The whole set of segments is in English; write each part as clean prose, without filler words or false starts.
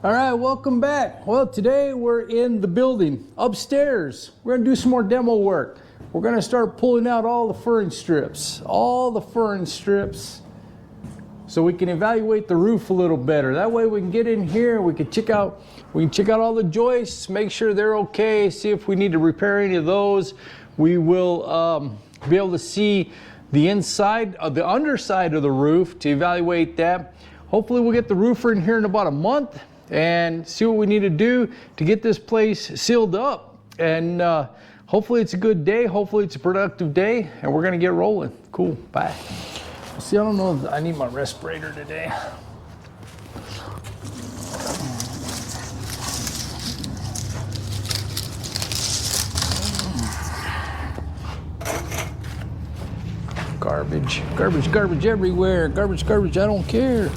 All right, welcome back. Well, today we're in the building upstairs. We're gonna do some more demo work. We're gonna start pulling out all the furring strips, so we can evaluate the roof a little better. That way we can get in here, we can check out all the joists, make sure they're okay, see if we need to repair any of those. We will be able to see the inside of the underside of the roof to evaluate that. Hopefully we'll get the roofer in here in about a month and see what we need to do to get this place sealed up. And hopefully it's a good day, hopefully it's a productive day, and we're gonna get rolling. Cool, bye. See, I don't know if I need my respirator today. Garbage, garbage, garbage everywhere. Garbage, garbage, I don't care.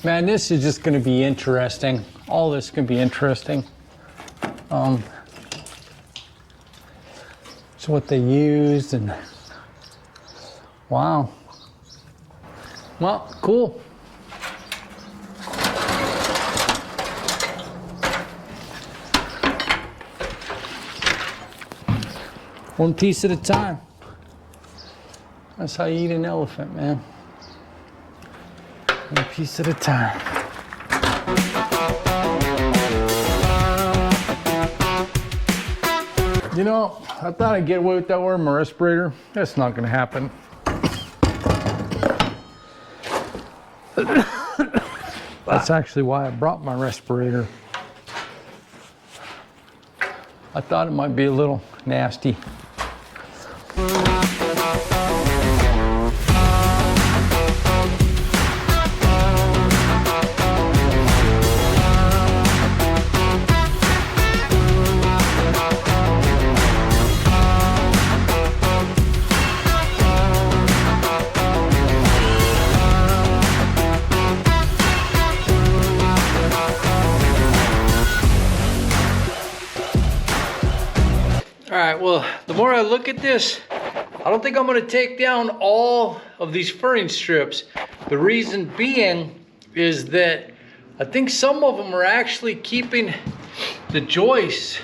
Man, this is just going to be interesting. All this is going to be interesting. So what they used and wow. Well, cool. One piece at a time. That's how you eat an elephant, man. One piece at a time. You know, I thought I'd get away with that wearing my respirator. That's not gonna happen. That's actually why I brought my respirator. I thought it might be a little nasty. All right, well, the more I look at this, I don't think I'm gonna take down all of these furring strips. The reason being is that I think some of them are actually keeping the joists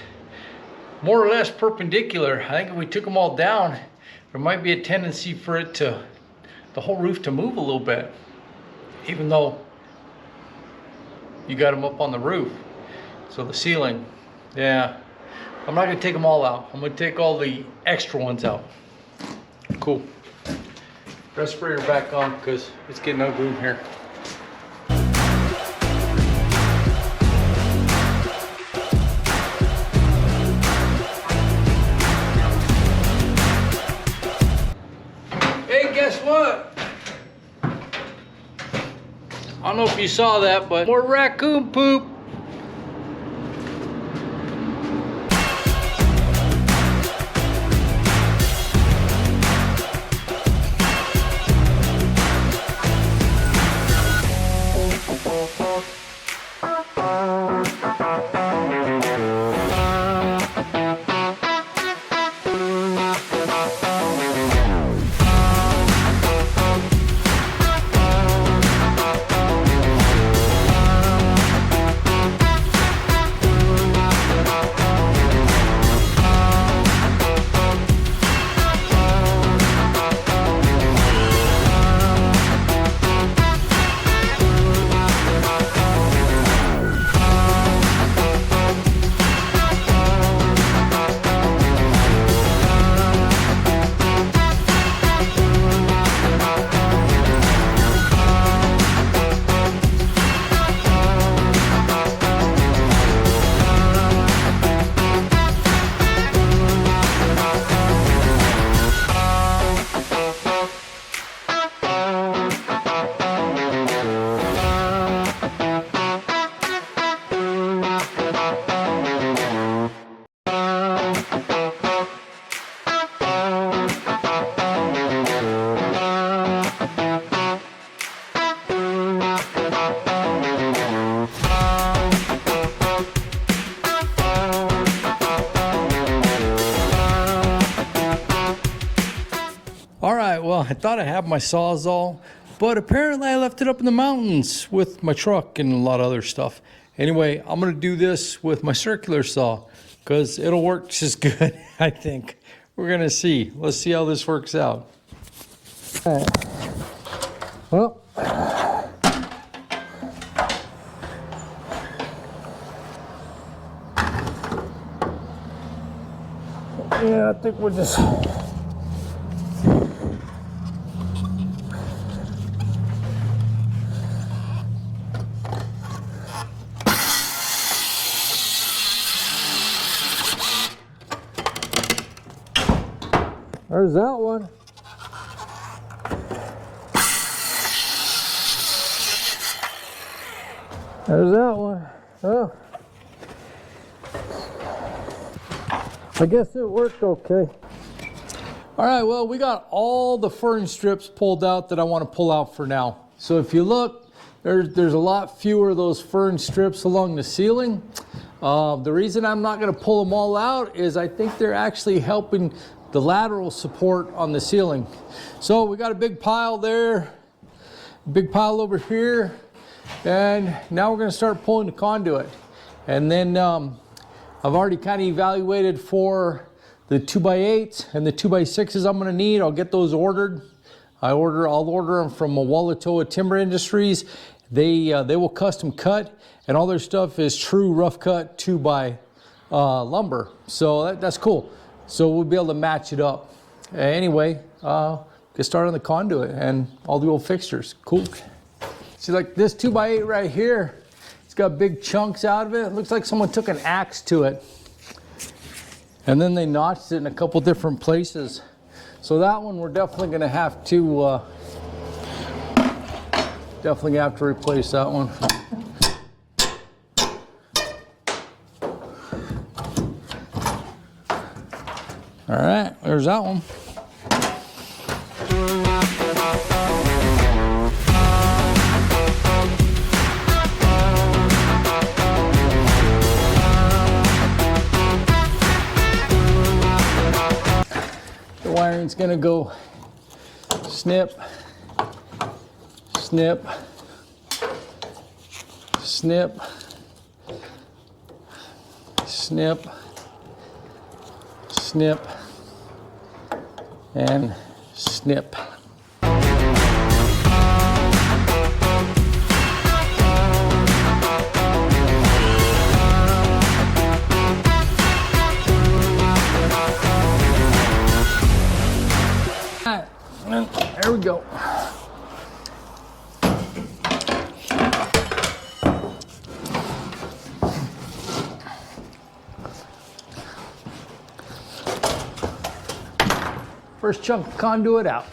more or less perpendicular. I think if we took them all down, there might be a tendency for it to, the whole roof to move a little bit, even though you got them up on the roof. So the ceiling, yeah. I'm not gonna take them all out. I'm gonna take all the extra ones out. Cool. Respirator back on because it's getting ugly in here. Hey, guess what? I don't know if you saw that, but more raccoon poop. I thought I had my Sawzall, but apparently I left it up in the mountains with my truck and a lot of other stuff. Anyway, I'm gonna do this with my circular saw because it'll work just good, I think. We're gonna see. Let's see how this works out. All right. Well, yeah, I think we'll just there's that one. There's that one. Oh. I guess it worked okay. All right, well, we got all the fern strips pulled out that I want to pull out for now. So if you look, there's a lot fewer of those fern strips along the ceiling. The reason I'm not going to pull them all out is I think they're actually helping the lateral support on the ceiling. So we got a big pile there, big pile over here, and now we're going to start pulling the conduit. And then I've already kind of evaluated for the 2x8s and the 2x6s I'm going to need. I'll get those ordered. I'll order them from Wallatoa Timber Industries. They will custom cut, and all their stuff is true rough cut 2x lumber. So that's cool. So we'll be able to match it up. Anyway, get started on the conduit and all the old fixtures. Cool. See, like this 2x8 right here, it's got big chunks out of it. It looks like someone took an axe to it. And then they notched it in a couple different places. So that one we're definitely gonna have to replace that one. All right, there's that one. The wiring's gonna go snip, snip, snip, snip, snip, and snip. There we go. First chunk of conduit out.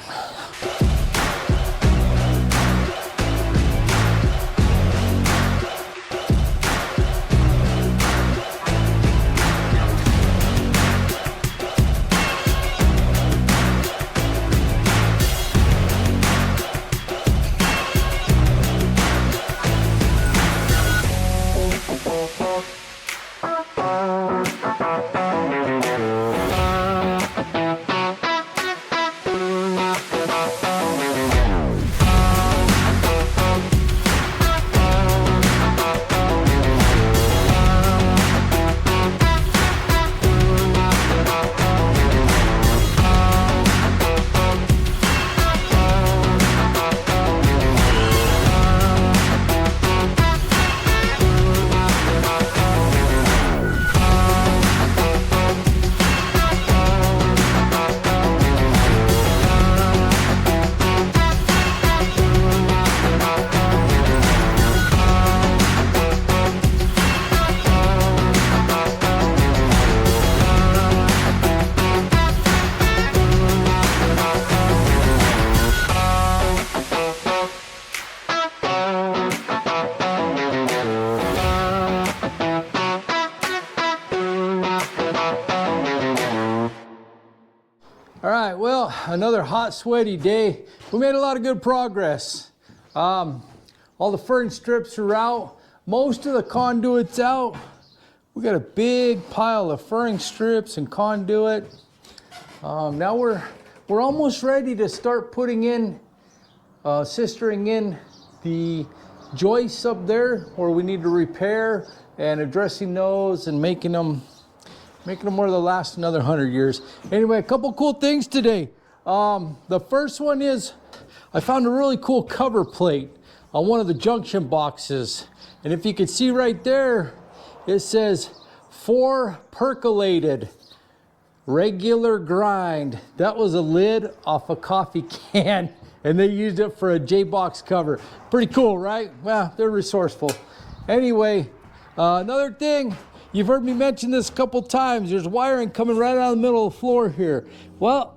All right, well, another hot, sweaty day. We made a lot of good progress. All the fern strips are out. Most of the conduit's out. We got a big pile of fern strips and conduit. Now we're we're almost ready to start putting in, sistering in the joists up there where we need to repair, and addressing those and making them where they'll last another 100 years. Anyway, a couple cool things today. The first one is I found a really cool cover plate on one of the junction boxes. And if you can see right there, it says 4 percolated, regular grind. That was a lid off a coffee can, and they used it for a J-box cover. Pretty cool, right? Well, they're resourceful. Anyway, another thing, you've heard me mention this a couple times. There's wiring coming right out of the middle of the floor here. Well,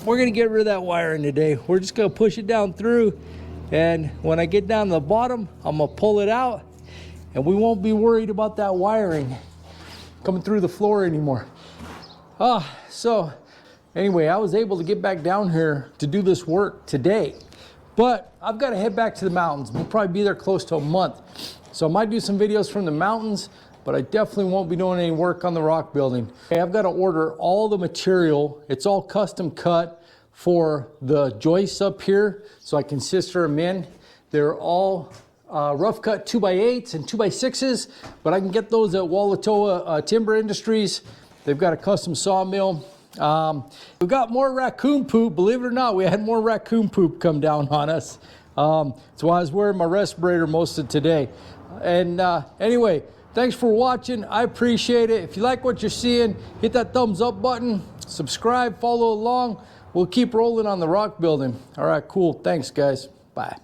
we're gonna get rid of that wiring today. We're just gonna push it down through, and when I get down to the bottom, I'm gonna pull it out, and we won't be worried about that wiring coming through the floor anymore. So anyway, I was able to get back down here to do this work today, but I've got to head back to the mountains. We'll probably be there close to a month. So I might do some videos from the mountains, but I definitely won't be doing any work on the rock building. Okay, I've got to order all the material. It's all custom cut for the joists up here, so I can sister them in. They're all rough cut 2x8s and 2x6s, but I can get those at Wallatoa Timber Industries. They've got a custom sawmill. We've got more raccoon poop. Believe it or not, we had more raccoon poop come down on us. That's why I was wearing my respirator most of today. And anyway, thanks for watching. I appreciate it. If you like what you're seeing, hit that thumbs up button, subscribe, follow along. We'll keep rolling on the rock building. All right, cool. Thanks, guys. Bye.